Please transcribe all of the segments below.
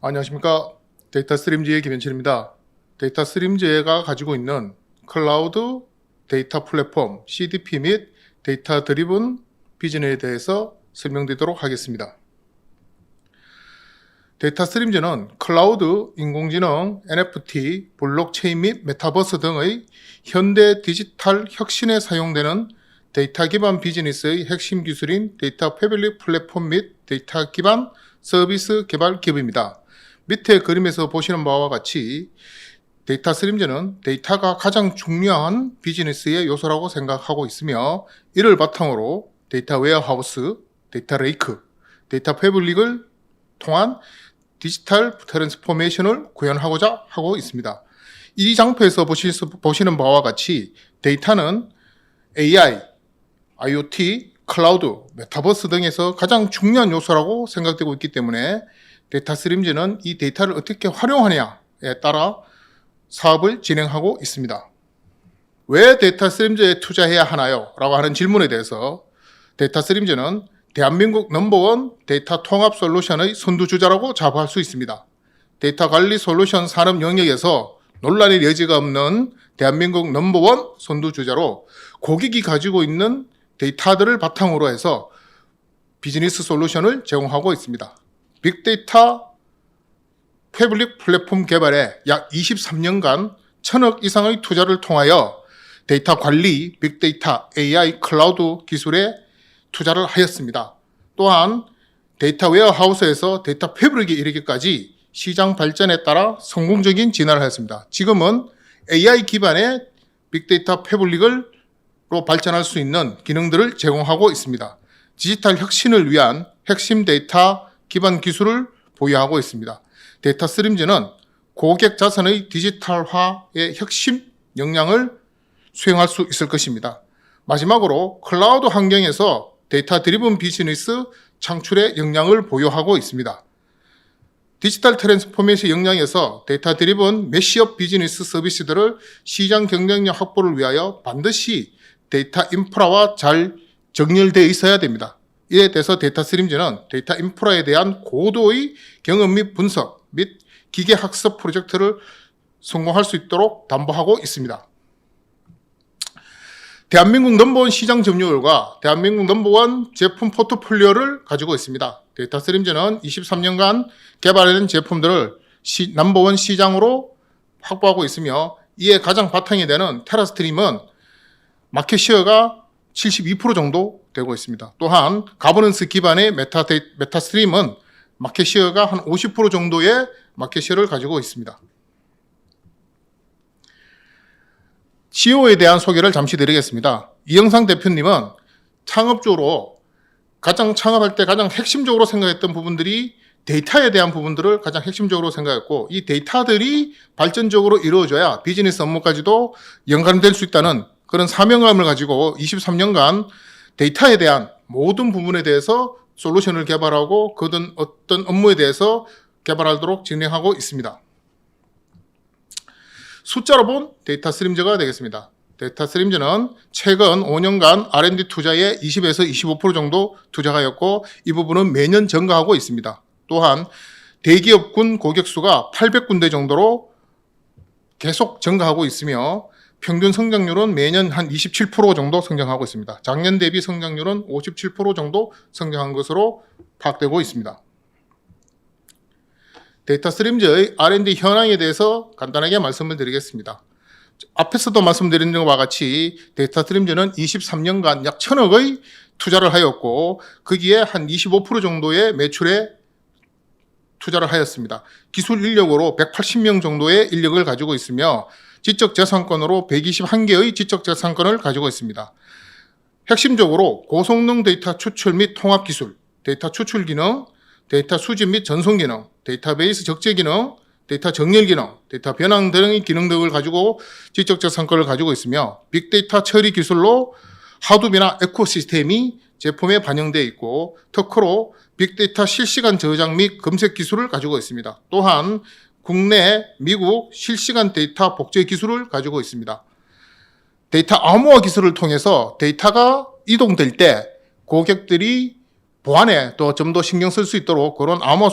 안녕하십니까. 데이터 스트림즈의 김현철입니다. 데이터 스트림즈가 가지고 있는 클라우드 데이터 플랫폼 CDP 및 데이터 드리븐 비전에 대해서 설명드리도록 하겠습니다. 데이터 스트림즈는 클라우드, 인공지능, NFT, 블록체인 및 메타버스 등의 현대 디지털 혁신에 사용되는 데이터 기반 비즈니스의 핵심 기술인 데이터 패블릭 플랫폼 및 데이터 기반 서비스 개발 기업입니다. 밑에 그림에서 보시는 바와 같이 데이터 스트림즈는 데이터가 가장 중요한 비즈니스의 요소라고 생각하고 있으며, 이를 바탕으로 데이터 웨어하우스, 데이터 레이크, 데이터 패블릭을 통한 디지털 트랜스포메이션을 구현하고자 하고 있습니다. 이 장표에서 보시는 바와 같이 데이터는 AI, IoT, 클라우드, 메타버스 등에서 가장 중요한 요소라고 생각되고 있기 때문에 데이터 스트림즈는 이 데이터를 어떻게 활용하느냐에 따라 사업을 진행하고 있습니다. 왜 데이터 스트림즈에 투자해야 하나요? 라고 하는 질문에 대해서 데이터 스트림즈는 대한민국 넘버원 데이터 통합 솔루션의 선두주자라고 자부할 수 있습니다. 데이터 관리 솔루션 산업 영역에서 논란의 여지가 없는 대한민국 넘버원 선두주자로 고객이 가지고 있는 데이터들을 바탕으로 해서 비즈니스 솔루션을 제공하고 있습니다. 빅데이터 패블릭 플랫폼 개발에 약 23년간 1,000억 이상의 투자를 통하여 데이터 관리, 빅데이터, AI, 클라우드 기술에 투자를 하였습니다. 또한 데이터 웨어하우스에서 데이터 패블릭에 이르기까지 시장 발전에 따라 성공적인 진화를 하였습니다. 지금은 AI 기반의 빅데이터 패블릭으로 발전할 수 있는 기능들을 제공하고 있습니다. 디지털 혁신을 위한 핵심 데이터 기반 기술을 보유하고 있습니다. 데이터 스트림즈는 고객 자산의 디지털화의 핵심 역량을 수행할 수 있을 것입니다. 마지막으로 클라우드 환경에서 데이터 드리븐 비즈니스 창출의 역량을 보유하고 있습니다. 디지털 트랜스포메이션 역량에서 데이터 드리븐 매시업 비즈니스 서비스들을 시장 경쟁력 확보를 위하여 반드시 데이터 인프라와 잘 정렬되어 있어야 됩니다. 이에 대해서 데이터 스트림즈는 데이터 인프라에 대한 고도의 경험 및 분석 및 기계 학습 프로젝트를 성공할 수 있도록 담보하고 있습니다. 대한민국 넘버원 시장 점유율과 대한민국 넘버원 제품 포트폴리오를 가지고 있습니다. 데이터 스트림즈는 23년간 개발된 제품들을 넘버원 시장으로 확보하고 있으며, 이에 가장 바탕이 되는 테라스트림은 마켓시어가 72% 정도 되고 있습니다. 또한 가버넌스 기반의 메타스트림은 마켓시어가 한 50% 정도의 마켓시어를 가지고 있습니다. CEO에 대한 소개를 잠시 드리겠습니다. 이영상 대표님은 창업주로 창업할 때 가장 핵심적으로 생각했던 부분들이 데이터에 대한 부분들을 가장 핵심적으로 생각했고, 이 데이터들이 발전적으로 이루어져야 비즈니스 업무까지도 연관될 수 있다는 그런 사명감을 가지고 23년간 데이터에 대한 모든 부분에 대해서 솔루션을 개발하고 어떤 업무에 대해서 개발하도록 진행하고 있습니다. 숫자로 본 데이터 스트림즈가 되겠습니다. 데이터 스트림즈는 최근 5년간 R&D 투자에 20에서 25% 정도 투자하였고, 이 부분은 매년 증가하고 있습니다. 또한 대기업군 고객 수가 800군데 정도로 계속 증가하고 있으며, 평균 성장률은 매년 한 27% 정도 성장하고 있습니다. 작년 대비 성장률은 57% 정도 성장한 것으로 파악되고 있습니다. 데이터 스트림즈의 R&D 현황에 대해서 간단하게 말씀을 드리겠습니다. 앞에서도 말씀드린 것과 같이 데이터 스트림즈는 23년간 약 1,000억의 투자를 하였고, 거기에 한 25% 정도의 매출에 투자를 하였습니다. 기술 인력으로 180명 정도의 인력을 가지고 있으며, 지적재산권으로 121개의 지적재산권을 가지고 있습니다. 핵심적으로 고성능 데이터 추출 및 통합 기술, 데이터 추출 기능, 데이터 수집 및 전송 기능, 데이터베이스 적재 기능, 데이터 정렬 기능, 데이터 변환 등의 기능 등을 가지고 지적재산권을 가지고 있으며, 빅데이터 처리 기술로 하둡이나 에코시스템이 제품에 반영되어 있고, 특허로 빅데이터 실시간 저장 및 검색 기술을 가지고 있습니다. 또한 국내, 미국 실시간 데이터 복제 기술을 가지고 있습니다. 데이터 암호화 기술을 통해서 데이터가 이동될 때 고객들이 보안에 또 좀 더 신경 쓸 수 있도록 그런 암호화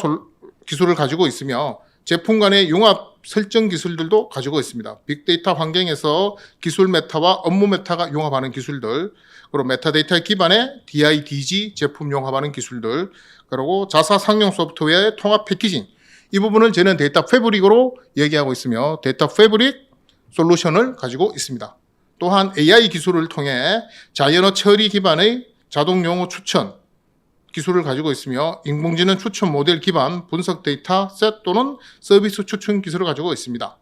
기술을 가지고 있으며 제품 간의 융합 설정 기술들도 가지고 있습니다. 빅데이터 환경에서 기술 메타와 업무 메타가 융합하는 기술들, 그리고 메타데이터 기반의 DIDG 제품 융합하는 기술들, 그리고 자사 상용 소프트웨어의 통합 패키징, 이 부분을 저는 데이터 패브릭으로 얘기하고 있으며 데이터 패브릭 솔루션을 가지고 있습니다. 또한 AI 기술을 통해 자연어 처리 기반의 자동 용어 추천 기술을 가지고 있으며 인공지능 추천 모델 기반 분석 데이터 셋 또는 서비스 추천 기술을 가지고 있습니다.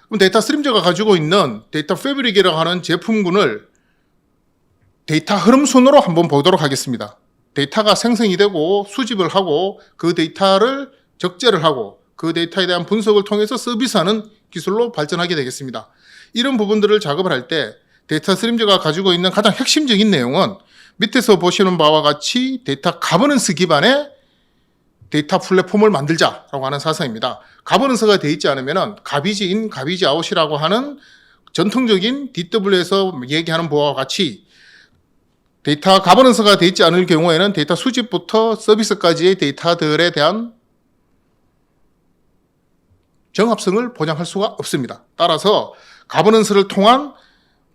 그럼 데이터 스트림즈가 가지고 있는 데이터 패브릭이라고 하는 제품군을 데이터 흐름 순으로 한번 보도록 하겠습니다. 데이터가 생성이 되고 수집을 하고 그 데이터를 적재를 하고 그 데이터에 대한 분석을 통해서 서비스하는 기술로 발전하게 되겠습니다. 이런 부분들을 작업을 할 때 데이터 스트림즈가 가지고 있는 가장 핵심적인 내용은 밑에서 보시는 바와 같이 데이터 가버넌스 기반의 데이터 플랫폼을 만들자라고 하는 사상입니다. 가버넌스가 되어 있지 않으면 가비지 인, 가비지 아웃이라고 하는 전통적인 DW에서 얘기하는 바와 같이 데이터 가버넌스가 되어 있지 않을 경우에는 데이터 수집부터 서비스까지의 데이터들에 대한 정합성을 보장할 수가 없습니다. 따라서 가버넌스를 통한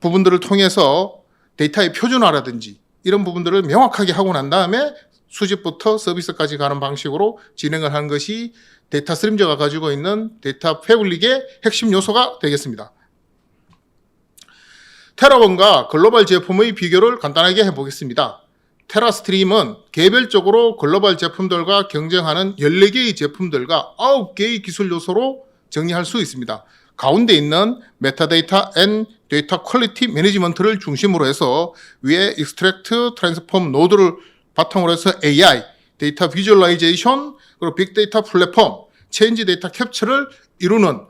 부분들을 통해서 데이터의 표준화라든지 이런 부분들을 명확하게 하고 난 다음에 수집부터 서비스까지 가는 방식으로 진행을 한 것이 데이터 스트림즈가 가지고 있는 데이터 패블릭의 핵심 요소가 되겠습니다. 테라원과 글로벌 제품의 비교를 간단하게 해보겠습니다. 테라스트림은 개별적으로 글로벌 제품들과 경쟁하는 14개의 제품들과 9개의 기술 요소로 정리할 수 있습니다. 가운데 있는 메타데이터 앤 데이터 퀄리티 매니지먼트를 중심으로 해서 위에 익스트랙트 트랜스폼 노드를 바탕으로 해서 AI, 데이터 비주얼라이제이션, 그리고 빅데이터 플랫폼, 체인지 데이터 캡처를 이루는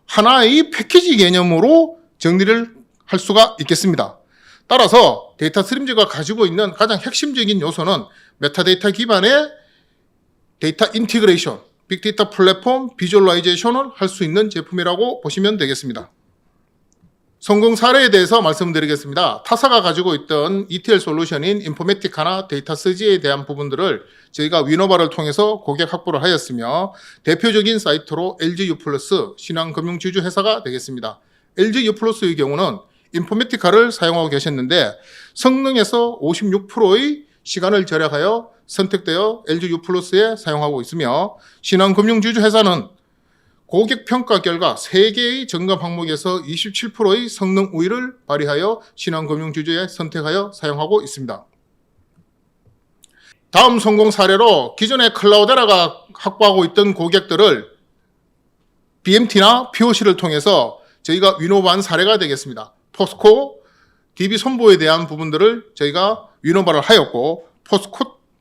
하나의 패키지 개념으로 정리를 할 수가 있겠습니다. 따라서 데이터 스트림즈가 가지고 있는 가장 핵심적인 요소는 메타데이터 기반의 데이터 인티그레이션, 빅데이터 플랫폼 비주얼라이제이션을 할 수 있는 제품이라고 보시면 되겠습니다. 성공 사례에 대해서 말씀드리겠습니다. 타사가 가지고 있던 ETL 솔루션인 인포메티카나 데이터서지에 대한 부분들을 저희가 위노바를 통해서 고객 확보를 하였으며 대표적인 사이트로 LGU 플러스 신한금융지주회사가 되겠습니다. LGU 플러스의 경우는 인포메티카를 사용하고 계셨는데 성능에서 56%의 시간을 절약하여 선택되어 LGU 플러스에 사용하고 있으며 신한금융지주회사는 고객 평가 결과 3개의 점검 항목에서 27%의 성능 우위를 발휘하여 신한금융지주에 선택하여 사용하고 있습니다. 다음 성공 사례로 기존에 클라우데라가 확보하고 있던 고객들을 BMT나 POC를 통해서 저희가 위노바한 사례가 되겠습니다. 포스코, DB 손보에 대한 부분들을 저희가 위노바를 하였고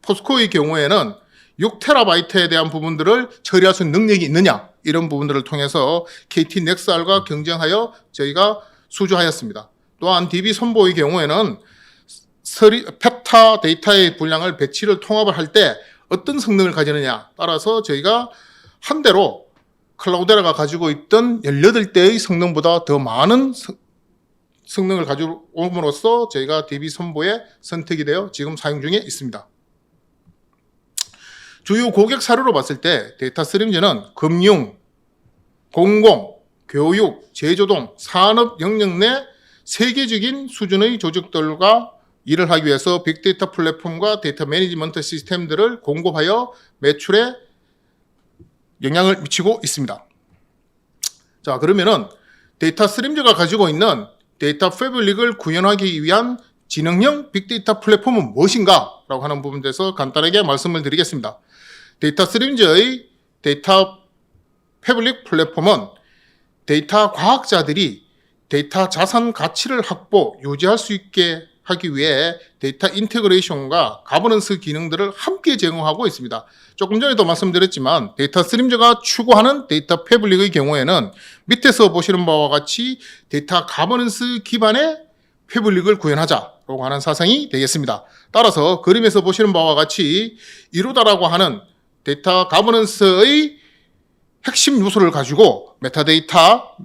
포스코의 경우에는 6TB에 대한 부분들을 처리할 수 있는 능력이 있느냐 이런 부분들을 통해서 KT 넥스알과 경쟁하여 저희가 수주하였습니다. 또한 DB 손보의 경우에는 펩타 데이터의 분량을 배치를 통합을 할 때 어떤 성능을 가지느냐 따라서 저희가 한 대로 클라우데라가 가지고 있던 18대의 성능보다 더 많은 성능을 가지고 옴으로써 저희가 DB 손보에 선택이 되어 지금 사용 중에 있습니다. 주요 고객 사례로 봤을 때 데이터 스트림즈는 금융, 공공, 교육, 제조동, 산업 영역 내 세계적인 수준의 조직들과 일을 하기 위해서 빅데이터 플랫폼과 데이터 매니지먼트 시스템들을 공급하여 매출에 영향을 미치고 있습니다. 자, 그러면은 데이터 스트림즈가 가지고 있는 데이터 패블릭을 구현하기 위한 지능형 빅데이터 플랫폼은 무엇인가? 라고 하는 부분에 대해서 간단하게 말씀을 드리겠습니다. 데이터 스트림즈의 데이터 패블릭 플랫폼은 데이터 과학자들이 데이터 자산 가치를 확보, 유지할 수 있게 하기 위해 데이터 인테그레이션과 가버넌스 기능들을 함께 제공하고 있습니다. 조금 전에도 말씀드렸지만 데이터 스트림즈가 추구하는 데이터 패블릭의 경우에는 밑에서 보시는 바와 같이 데이터 가버넌스 기반의 패블릭을 구현하자라고 하는 사상이 되겠습니다. 따라서 그림에서 보시는 바와 같이 이루다라고 하는 데이터 가버넌스의 핵심 요소를 가지고 메타데이터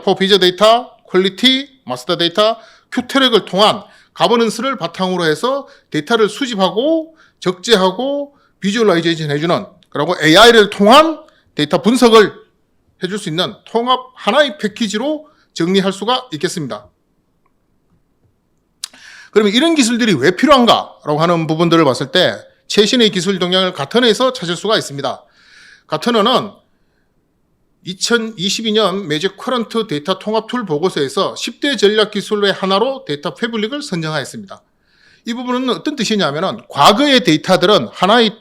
포 비저 데이터, 퀄리티, 마스터 데이터, 큐트랙을 통한 가버넌스를 바탕으로 해서 데이터를 수집하고 적재하고 비주얼라이제이션 해주는, 그리고 AI를 통한 데이터 분석을 해줄 수 있는 통합 하나의 패키지로 정리할 수가 있겠습니다. 그러면 이런 기술들이 왜 필요한가라고 하는 부분들을 봤을 때 최신의 기술 동향을 가터너에서 찾을 수가 있습니다. 가터너는 2022년 매직 커런트 데이터 통합 툴 보고서에서 10대 전략 기술의 하나로 데이터 패블릭을 선정하였습니다. 이 부분은 어떤 뜻이냐면은 과거의 데이터들은 하나의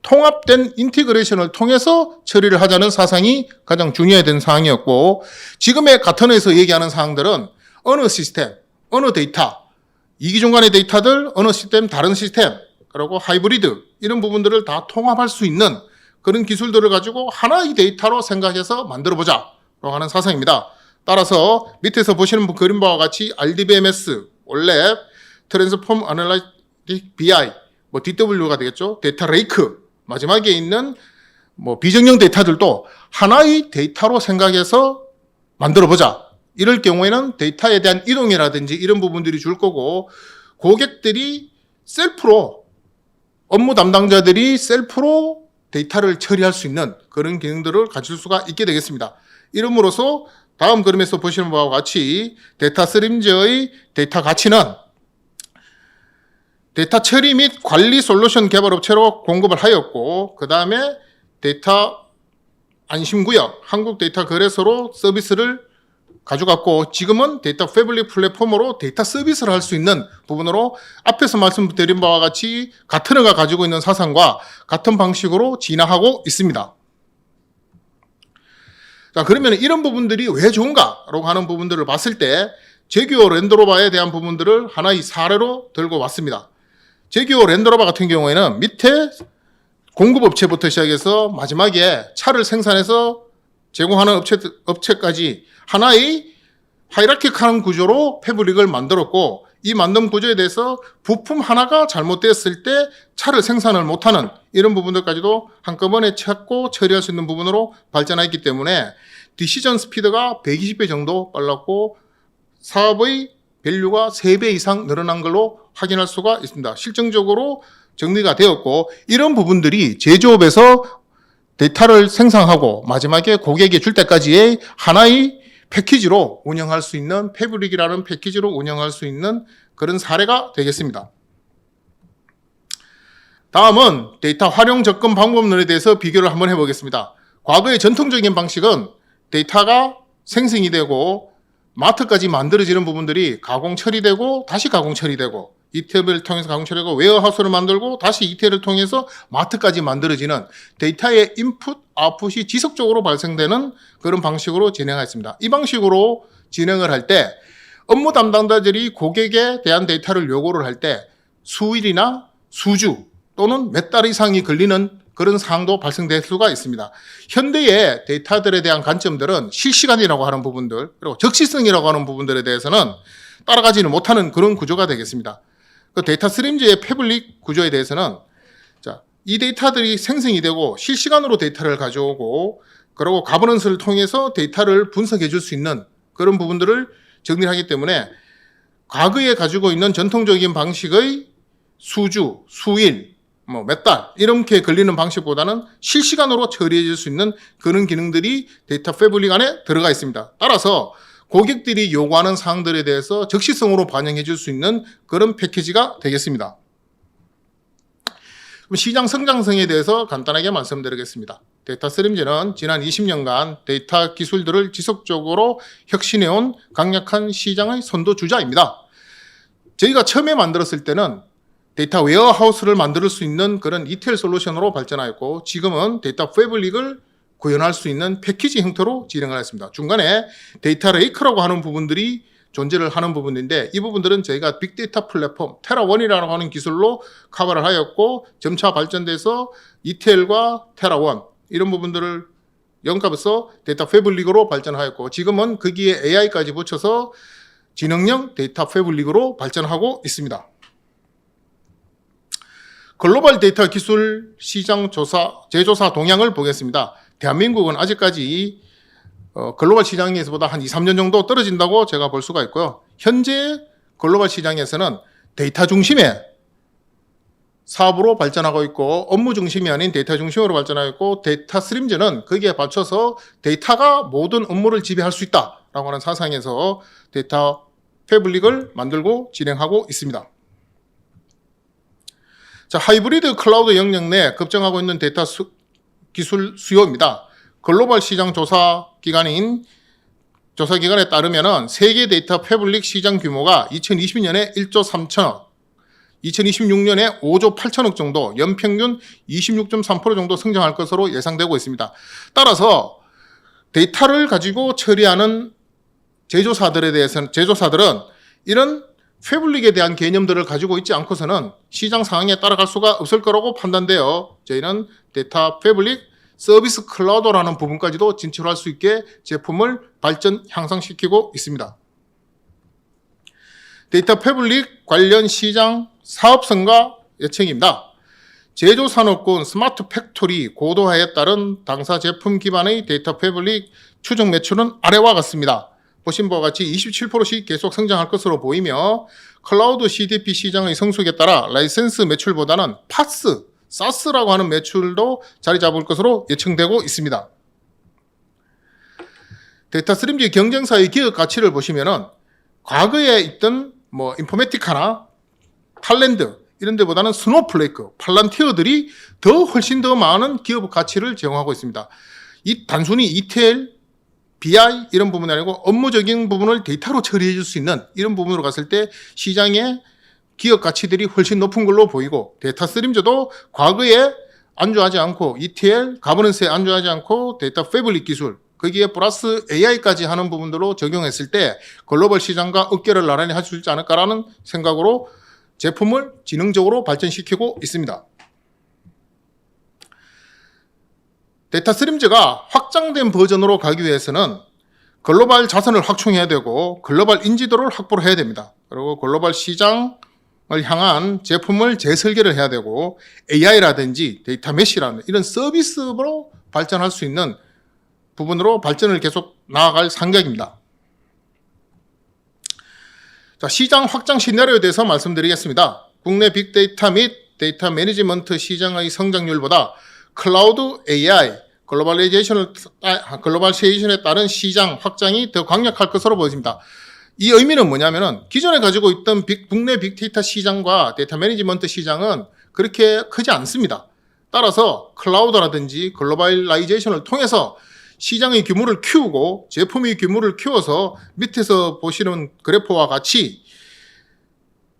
통합된 인티그레이션을 통해서 처리를 하자는 사상이 가장 중요했던 사항이었고, 지금의 가터너에서 얘기하는 사항들은 어느 시스템, 어느 데이터, 이기종 간의 데이터들, 어느 시스템, 다른 시스템, 그리고 하이브리드 이런 부분들을 다 통합할 수 있는 그런 기술들을 가지고 하나의 데이터로 생각해서 만들어보자 라고 하는 사상입니다. 따라서 밑에서 보시는 그림 바와 같이 RDBMS, 원래 트랜스폼 애널리틱 BI, DW가 되겠죠. 데이터 레이크, 마지막에 있는 비정형 데이터들도 하나의 데이터로 생각해서 만들어보자. 이럴 경우에는 데이터에 대한 이동이라든지 이런 부분들이 줄 거고, 고객들이 셀프로, 업무 담당자들이 셀프로 데이터를 처리할 수 있는 그런 기능들을 가질 수가 있게 되겠습니다. 이름으로써 다음 그림에서 보시는 바와 같이 데이터 스트림즈의 데이터 가치는 데이터 처리 및 관리 솔루션 개발업체로 공급을 하였고, 그 다음에 데이터 안심구역, 한국 데이터 거래소로 서비스를 가져갔고, 지금은 데이터 패블릭 플랫폼으로 데이터 서비스를 할 수 있는 부분으로 앞에서 말씀드린 바와 같이 가터너가 가지고 있는 사상과 같은 방식으로 진화하고 있습니다. 자, 그러면 이런 부분들이 왜 좋은가라고 하는 부분들을 봤을 때 제규어 랜드로버에 대한 부분들을 하나의 사례로 들고 왔습니다. 제규어 랜드로버 같은 경우에는 밑에 공급업체부터 시작해서 마지막에 차를 생산해서 제공하는 업체까지 하나의 하이라키컬한 구조로 패브릭을 만들었고, 이 만든 구조에 대해서 부품 하나가 잘못됐을 때 차를 생산을 못하는 이런 부분들까지도 한꺼번에 찾고 처리할 수 있는 부분으로 발전했기 때문에 디시전 스피드가 120배 정도 빨랐고 사업의 밸류가 3배 이상 늘어난 걸로 확인할 수가 있습니다. 실증적으로 정리가 되었고, 이런 부분들이 제조업에서 데이터를 생성하고 마지막에 고객에 줄 때까지의 하나의 패키지로 운영할 수 있는, 패브릭이라는 패키지로 운영할 수 있는 그런 사례가 되겠습니다. 다음은 데이터 활용 접근 방법론에 대해서 비교를 한번 해보겠습니다. 과거의 전통적인 방식은 데이터가 생성이 되고 마트까지 만들어지는 부분들이 가공 처리되고 다시 가공 처리되고, ETL을 통해서 가공 처리하고 웨어하우스를 만들고 다시 ETL을 통해서 마트까지 만들어지는 데이터의 인풋, 아웃풋이 지속적으로 발생되는 그런 방식으로 진행하였습니다. 이 방식으로 진행을 할 때 업무 담당자들이 고객에 대한 데이터를 요구를 할 때 수일이나 수주 또는 몇 달 이상이 걸리는 그런 사항도 발생될 수가 있습니다. 현대의 데이터들에 대한 관점들은 실시간이라고 하는 부분들, 그리고 적시성이라고 하는 부분들에 대해서는 따라가지는 못하는 그런 구조가 되겠습니다. 그 데이터 스트림즈의 패블릭 구조에 대해서는 이 데이터들이 생성이 되고 실시간으로 데이터를 가져오고, 그리고 가버넌스를 통해서 데이터를 분석해 줄 수 있는 그런 부분들을 정리하기 때문에 과거에 가지고 있는 전통적인 방식의 수주, 수일, 몇 달 이렇게 걸리는 방식보다는 실시간으로 처리해 줄 수 있는 그런 기능들이 데이터 패블릭 안에 들어가 있습니다. 따라서 고객들이 요구하는 사항들에 대해서 적시성으로 반영해 줄 수 있는 그런 패키지가 되겠습니다. 그럼 시장 성장성에 대해서 간단하게 말씀드리겠습니다. 데이터 스트림즈는 지난 20년간 데이터 기술들을 지속적으로 혁신해온 강력한 시장의 선도주자입니다. 저희가 처음에 만들었을 때는 데이터 웨어하우스를 만들 수 있는 그런 ETL 솔루션으로 발전하였고, 지금은 데이터 패블릭을 구현할 수 있는 패키지 형태로 진행을 했습니다. 중간에 데이터 레이크라고 하는 부분들이 존재를 하는 부분인데, 이 부분들은 저희가 빅데이터 플랫폼 테라원이라고 하는 기술로 커버를 하였고, 점차 발전돼서 ETL과 테라원 이런 부분들을 연합해서 데이터 패블릭으로 발전하였고, 지금은 거기에 AI까지 붙여서 지능형 데이터 패블릭으로 발전하고 있습니다. 글로벌 데이터 기술 시장 조사, 재조사 동향을 보겠습니다. 대한민국은 아직까지 글로벌 시장에서보다 한 2, 3년 정도 떨어진다고 제가 볼 수가 있고요. 현재 글로벌 시장에서는 데이터 중심의 사업으로 발전하고 있고 업무 중심이 아닌 데이터 중심으로 발전하고 있고 데이터 스트림즈는 거기에 받쳐서 데이터가 모든 업무를 지배할 수 있다라고 하는 사상에서 데이터 패블릭을 만들고 진행하고 있습니다. 자, 하이브리드 클라우드 영역 내 급증하고 있는 데이터 기술 수요입니다. 글로벌 시장 조사 기관에 따르면 세계 데이터 패블릭 시장 규모가 2020년에 1조 3천억, 2026년에 5조 8천억 정도, 연평균 26.3% 정도 성장할 것으로 예상되고 있습니다. 따라서 데이터를 가지고 처리하는 제조사들은 이런 패블릭에 대한 개념들을 가지고 있지 않고서는 시장 상황에 따라갈 수가 없을 거라고 판단되어 저희는 데이터 패블릭 서비스 클라우드라는 부분까지도 진출할 수 있게 제품을 발전 향상시키고 있습니다. 데이터 패블릭 관련 시장 사업성과 예측입니다. 제조산업군 스마트 팩토리 고도화에 따른 당사 제품 기반의 데이터 패블릭 추정 매출은 아래와 같습니다. 보신 바와 같이 27%씩 계속 성장할 것으로 보이며 클라우드 CDP 시장의 성숙에 따라 라이센스 매출보다는 파스, 사스라고 하는 매출도 자리 잡을 것으로 예측되고 있습니다. 데이터 스트림즈 경쟁사의 기업 가치를 보시면은 과거에 있던 인포메티카나 탈랜드 이런 데보다는 스노플레이크, 팔란티어들이 훨씬 더 많은 기업 가치를 제공하고 있습니다. 이 단순히 ETL, BI 이런 부분이 아니고 업무적인 부분을 데이터로 처리해 줄 수 있는 이런 부분으로 갔을 때 시장의 기업 가치들이 훨씬 높은 걸로 보이고 데이터 스트림즈도 과거에 안주하지 않고 ETL, 가버넌스에 안주하지 않고 데이터 패블릭 기술 거기에 플러스 AI까지 하는 부분들로 적용했을 때 글로벌 시장과 어깨를 나란히 할 수 있지 않을까라는 생각으로 제품을 지능적으로 발전시키고 있습니다. 데이터 스트림즈가 확장된 버전으로 가기 위해서는 글로벌 자산을 확충해야 되고 글로벌 인지도를 확보를 해야 됩니다. 그리고 글로벌 시장을 향한 제품을 재설계를 해야 되고 AI라든지 데이터 메시라는 이런 서비스로 발전할 수 있는 부분으로 발전을 계속 나아갈 생각입니다. 자, 시장 확장 시나리오에 대해서 말씀드리겠습니다. 국내 빅데이터 및 데이터 매니지먼트 시장의 성장률보다 클라우드 AI, 글로벌레이제이션에 따른 시장 확장이 더 강력할 것으로 보입니다. 이 의미는 뭐냐면은 기존에 가지고 있던 국내 빅데이터 시장과 데이터 매니지먼트 시장은 그렇게 크지 않습니다. 따라서 클라우드라든지 글로벌라이제이션을 통해서 시장의 규모를 키우고 제품의 규모를 키워서 밑에서 보시는 그래프와 같이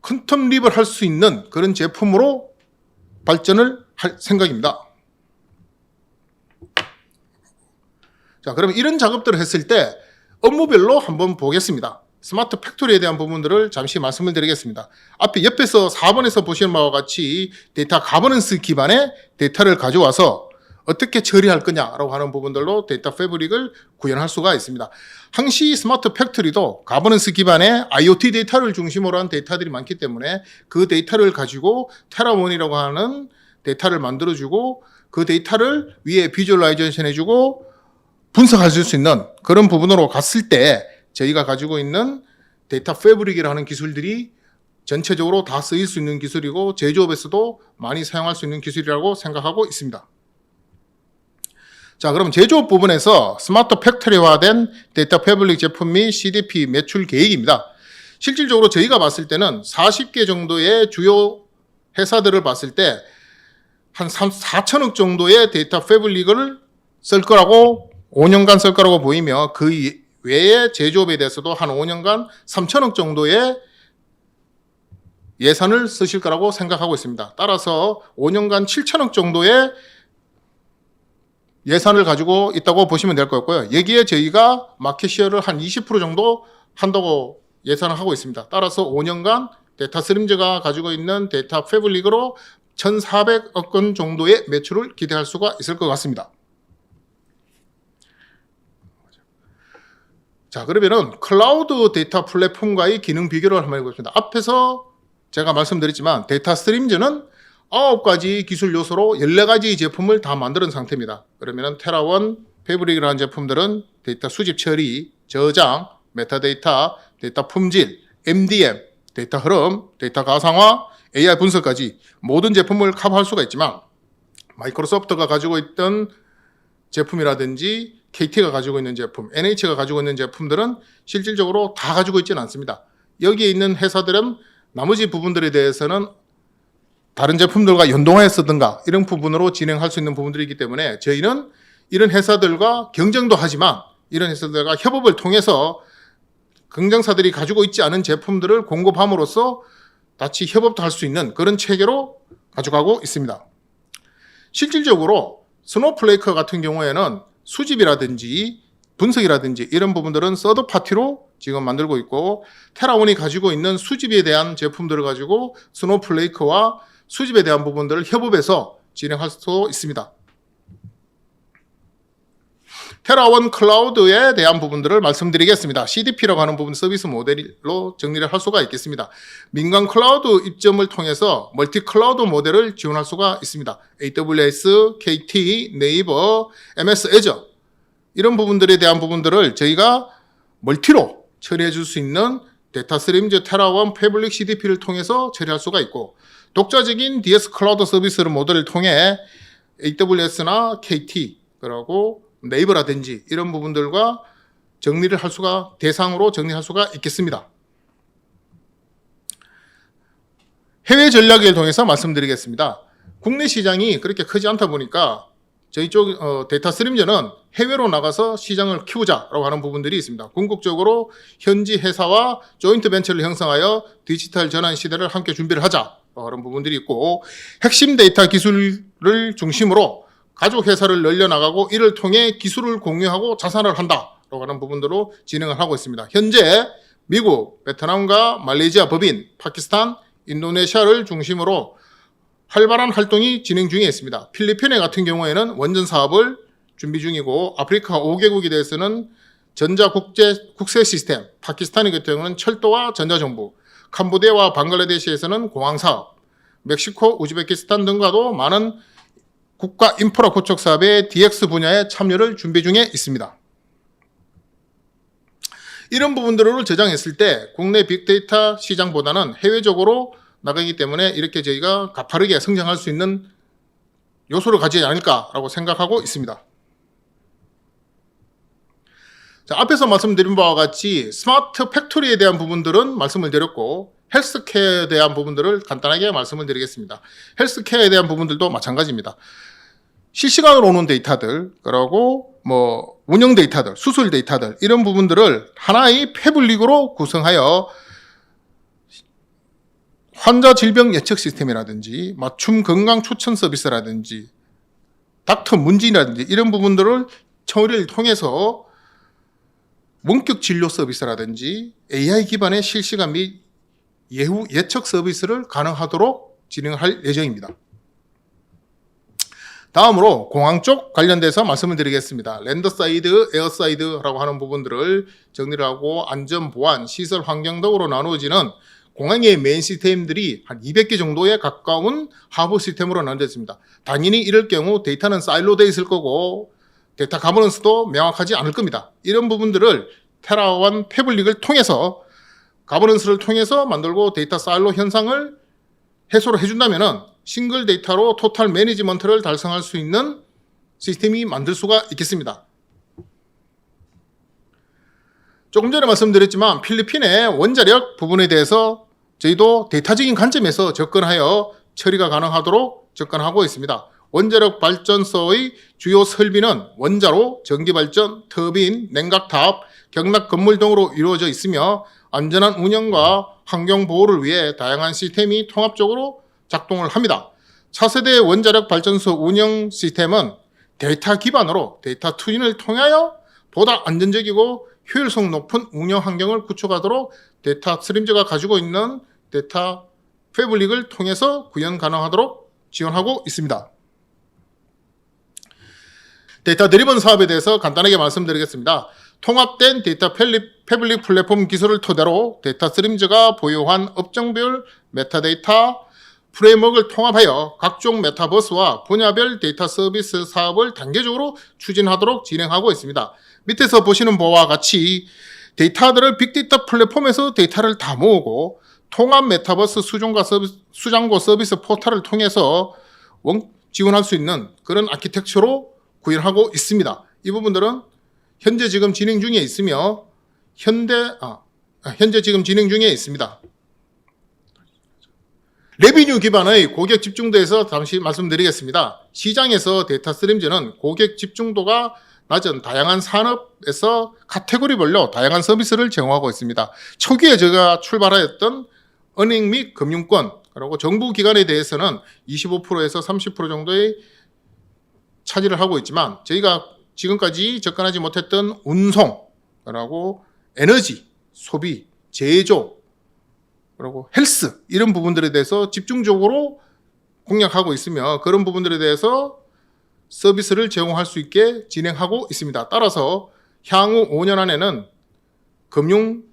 퀀텀 립을 할 수 있는 그런 제품으로 발전을 할 생각입니다. 자, 그럼 이런 작업들을 했을 때 업무별로 한번 보겠습니다. 스마트 팩토리에 대한 부분들을 잠시 말씀을 드리겠습니다. 옆에서 4번에서 보시는 바와 같이 데이터 가버넌스 기반의 데이터를 가져와서 어떻게 처리할 거냐라고 하는 부분들로 데이터 패브릭을 구현할 수가 있습니다. 항시 스마트 팩토리도 가버넌스 기반의 IoT 데이터를 중심으로 한 데이터들이 많기 때문에 그 데이터를 가지고 테라원이라고 하는 데이터를 만들어주고 그 데이터를 위에 비주얼라이제이션 해주고 분석할 수 있는 그런 부분으로 갔을 때 저희가 가지고 있는 데이터 패브릭이라는 기술들이 전체적으로 다 쓰일 수 있는 기술이고 제조업에서도 많이 사용할 수 있는 기술이라고 생각하고 있습니다. 자, 그럼 제조업 부분에서 스마트 팩토리화된 데이터 패블릭 제품 및 CDP 매출 계획입니다. 실질적으로 저희가 봤을 때는 40개 정도의 주요 회사들을 봤을 때 한 4천억 정도의 데이터 패블릭을 쓸 거라고 5년간 쓸 거라고 보이며 그 외에 제조업에 대해서도 한 5년간 3천억 정도의 예산을 쓰실 거라고 생각하고 있습니다. 따라서 5년간 7천억 정도의 예산을 가지고 있다고 보시면 될 것 같고요. 여기에 저희가 마켓시어를 한 20% 정도 한다고 예상을 하고 있습니다. 따라서 5년간 데이터 스트림즈가 가지고 있는 데이터 패블릭으로 1,400억 원 정도의 매출을 기대할 수가 있을 것 같습니다. 자, 그러면은 클라우드 데이터 플랫폼과의 기능 비교를 한번 해보겠습니다. 앞에서 제가 말씀드렸지만 데이터 스트림즈는 9가지 기술 요소로 14가지 제품을 다 만드는 상태입니다. 그러면은 테라원, 패브릭이라는 제품들은 데이터 수집 처리, 저장, 메타데이터, 데이터 품질, MDM, 데이터 흐름, 데이터 가상화, AI 분석까지 모든 제품을 커버할 수가 있지만 마이크로소프트가 가지고 있던 제품이라든지 KT가 가지고 있는 제품, NH가 가지고 있는 제품들은 실질적으로 다 가지고 있지는 않습니다. 여기에 있는 회사들은 나머지 부분들에 대해서는 다른 제품들과 연동하여 쓰든가 이런 부분으로 진행할 수 있는 부분들이기 때문에 저희는 이런 회사들과 경쟁도 하지만 이런 회사들과 협업을 통해서 경쟁사들이 가지고 있지 않은 제품들을 공급함으로써 같이 협업도 할 수 있는 그런 체계로 가져가고 있습니다. 실질적으로 스노우플레이크 같은 경우에는 수집이라든지 분석이라든지 이런 부분들은 서드 파티로 지금 만들고 있고, 테라원이 가지고 있는 수집에 대한 제품들을 가지고 스노우플레이크와 수집에 대한 부분들을 협업해서 진행할 수 있습니다. 테라원 클라우드에 대한 부분들을 말씀드리겠습니다. CDP라고 하는 부분 서비스 모델로 정리를 할 수가 있겠습니다. 민간 클라우드 입점을 통해서 멀티 클라우드 모델을 지원할 수가 있습니다. AWS, KT, 네이버, MS 애저 이런 부분들에 대한 부분들을 저희가 멀티로 처리해 줄 수 있는 데이터스트림즈 테라원 패블릭 CDP를 통해서 처리할 수가 있고, 독자적인 DS 클라우드 서비스 모델을 통해 AWS나 KT 그리고 네이버라든지 이런 부분들과 정리를 할 수가, 대상으로 정리할 수가 있겠습니다. 해외 전략을 통해서 말씀드리겠습니다. 국내 시장이 그렇게 크지 않다 보니까 저희 쪽 데이터스트림즈는 해외로 나가서 시장을 키우자라고 하는 부분들이 있습니다. 궁극적으로 현지 회사와 조인트 벤처를 형성하여 디지털 전환 시대를 함께 준비를 하자 그런 부분들이 있고, 핵심 데이터 기술을 중심으로 가족 회사를 늘려나가고 이를 통해 기술을 공유하고 자산을 한다라고 하는 부분들로 진행을 하고 있습니다. 현재 미국, 베트남과 말레이시아, 법인, 파키스탄, 인도네시아를 중심으로 활발한 활동이 진행 중에 있습니다. 필리핀 같은 경우에는 원전 사업을 준비 중이고, 아프리카 5개국에 대해서는 국세 시스템, 파키스탄의 같은 경우는 철도와 전자정부, 캄보디아와 방글라데시에서는 공항 사업, 멕시코, 우즈베키스탄 등과도 많은 국가 인프라 구축 사업의 DX 분야에 참여를 준비 중에 있습니다. 이런 부분들을 저장했을 때 국내 빅데이터 시장보다는 해외적으로 나가기 때문에 이렇게 저희가 가파르게 성장할 수 있는 요소를 가지지 않을까라고 생각하고 있습니다. 자, 앞에서 말씀드린 바와 같이 스마트 팩토리에 대한 부분들은 말씀을 드렸고, 헬스케어에 대한 부분들을 간단하게 말씀을 드리겠습니다. 헬스케어에 대한 부분들도 마찬가지입니다. 실시간으로 오는 데이터들, 그리고 운영 데이터들, 수술 데이터들 이런 부분들을 하나의 패블릭으로 구성하여 환자 질병 예측 시스템이라든지 맞춤 건강 추천 서비스라든지 닥터 문진이라든지 이런 부분들을 처리를 통해서 원격 진료 서비스라든지 AI 기반의 실시간 및 예측 서비스를 가능하도록 진행할 예정입니다. 다음으로 공항 쪽 관련돼서 말씀을 드리겠습니다. 랜더 사이드, 에어 사이드라고 하는 부분들을 정리를 하고, 안전, 보안, 시설 환경 등으로 나누어지는 공항의 메인 시스템들이 한 200개 정도에 가까운 하부 시스템으로 나눠져 있습니다. 당연히 이럴 경우 데이터는 사일로되어 있을 거고 데이터 가버넌스도 명확하지 않을 겁니다. 이런 부분들을 테라원 패블릭을 통해서, 가버넌스를 통해서 만들고 데이터 사일로 현상을 해소를 해준다면은 싱글 데이터로 토탈 매니지먼트를 달성할 수 있는 시스템이 만들 수가 있겠습니다. 조금 전에 말씀드렸지만 필리핀의 원자력 부분에 대해서 저희도 데이터적인 관점에서 접근하여 처리가 가능하도록 접근하고 있습니다. 원자력 발전소의 주요 설비는 원자로, 전기발전, 터빈, 냉각탑, 경락 건물 등으로 이루어져 있으며 안전한 운영과 환경 보호를 위해 다양한 시스템이 통합적으로 작동을 합니다. 차세대 원자력 발전소 운영 시스템은 데이터 기반으로 데이터 투인을 통하여 보다 안전적이고 효율성 높은 운영 환경을 구축하도록 데이터스트림즈가 가지고 있는 데이터 패블릭을 통해서 구현 가능하도록 지원하고 있습니다. 데이터 드리븐 사업에 대해서 간단하게 말씀드리겠습니다. 통합된 데이터 패블릭 플랫폼 기술을 토대로 데이터스트림즈가 보유한 업종별 메타데이터 프레임워크를 통합하여 각종 메타버스와 분야별 데이터 서비스 사업을 단계적으로 추진하도록 진행하고 있습니다. 밑에서 보시는 바와 같이 데이터들을 빅데이터 플랫폼에서 데이터를 다 모으고 통합 메타버스 수장고 서비스 포털을 통해서 지원할 수 있는 그런 아키텍처로 구현하고 있습니다. 이 부분들은 현재 지금 진행 중에 있으며 현재 지금 진행 중에 있습니다. 레비뉴 기반의 고객 집중도에서 잠시 말씀드리겠습니다. 시장에서 데이터 스트림즈는 고객 집중도가 낮은 다양한 산업에서 카테고리별로 다양한 서비스를 제공하고 있습니다. 초기에 제가 출발하였던 은행 및 금융권 그리고 정부 기관에 대해서는 25%에서 30% 정도의 차지를 하고 있지만 저희가 지금까지 접근하지 못했던 운송 그리고 에너지, 소비, 제조 그리고 헬스 이런 부분들에 대해서 집중적으로 공략하고 있으며 그런 부분들에 대해서 서비스를 제공할 수 있게 진행하고 있습니다. 따라서 향후 5년 안에는 금융,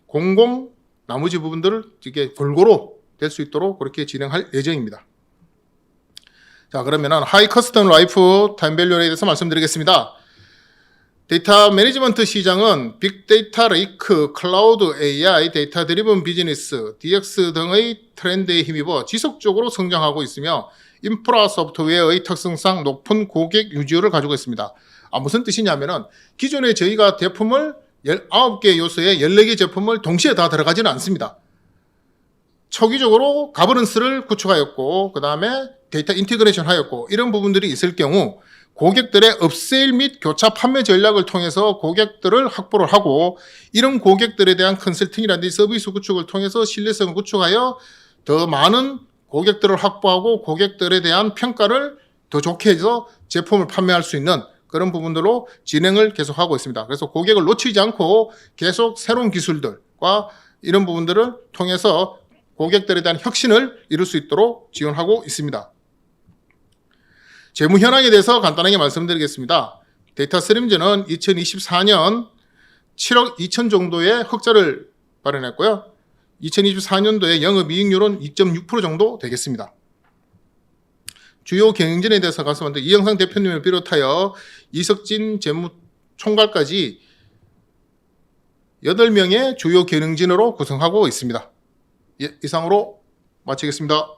공공, 나머지 부분들을 이게 골고루 될 수 있도록 그렇게 진행할 예정입니다. 자, 그러면은 하이 커스텀 라이프 타임 밸류에 대해서 말씀드리겠습니다. 데이터 매니지먼트 시장은 빅데이터 레이크, 클라우드 AI, 데이터 드리븐 비즈니스, DX 등의 트렌드에 힘입어 지속적으로 성장하고 있으며 인프라 소프트웨어의 특성상 높은 고객 유지율을 가지고 있습니다. 무슨 뜻이냐면은 기존에 저희가 제품을 19개 요소에 14개 제품을 동시에 다 들어가지는 않습니다. 초기적으로 가버넌스를 구축하였고 그 다음에 데이터 인티그레이션 하였고 이런 부분들이 있을 경우 고객들의 업세일 및 교차 판매 전략을 통해서 고객들을 확보를 하고 이런 고객들에 대한 컨설팅이라든지 서비스 구축을 통해서 신뢰성을 구축하여 더 많은 고객들을 확보하고 고객들에 대한 평가를 더 좋게 해서 제품을 판매할 수 있는 그런 부분들로 진행을 계속하고 있습니다. 그래서 고객을 놓치지 않고 계속 새로운 기술들과 이런 부분들을 통해서 고객들에 대한 혁신을 이룰 수 있도록 지원하고 있습니다. 재무 현황에 대해서 간단하게 말씀드리겠습니다. 데이터 스트림즈는 2024년 7억 2천 정도의 흑자를 발현했고요. 2024년도에 영업이익률은 2.6% 정도 되겠습니다. 주요 경영진에 대해서 말씀드렸는데 이영상 대표님을 비롯하여 이석진 재무총괄까지 8명의 주요 경영진으로 구성하고 있습니다. 예, 이상으로 마치겠습니다.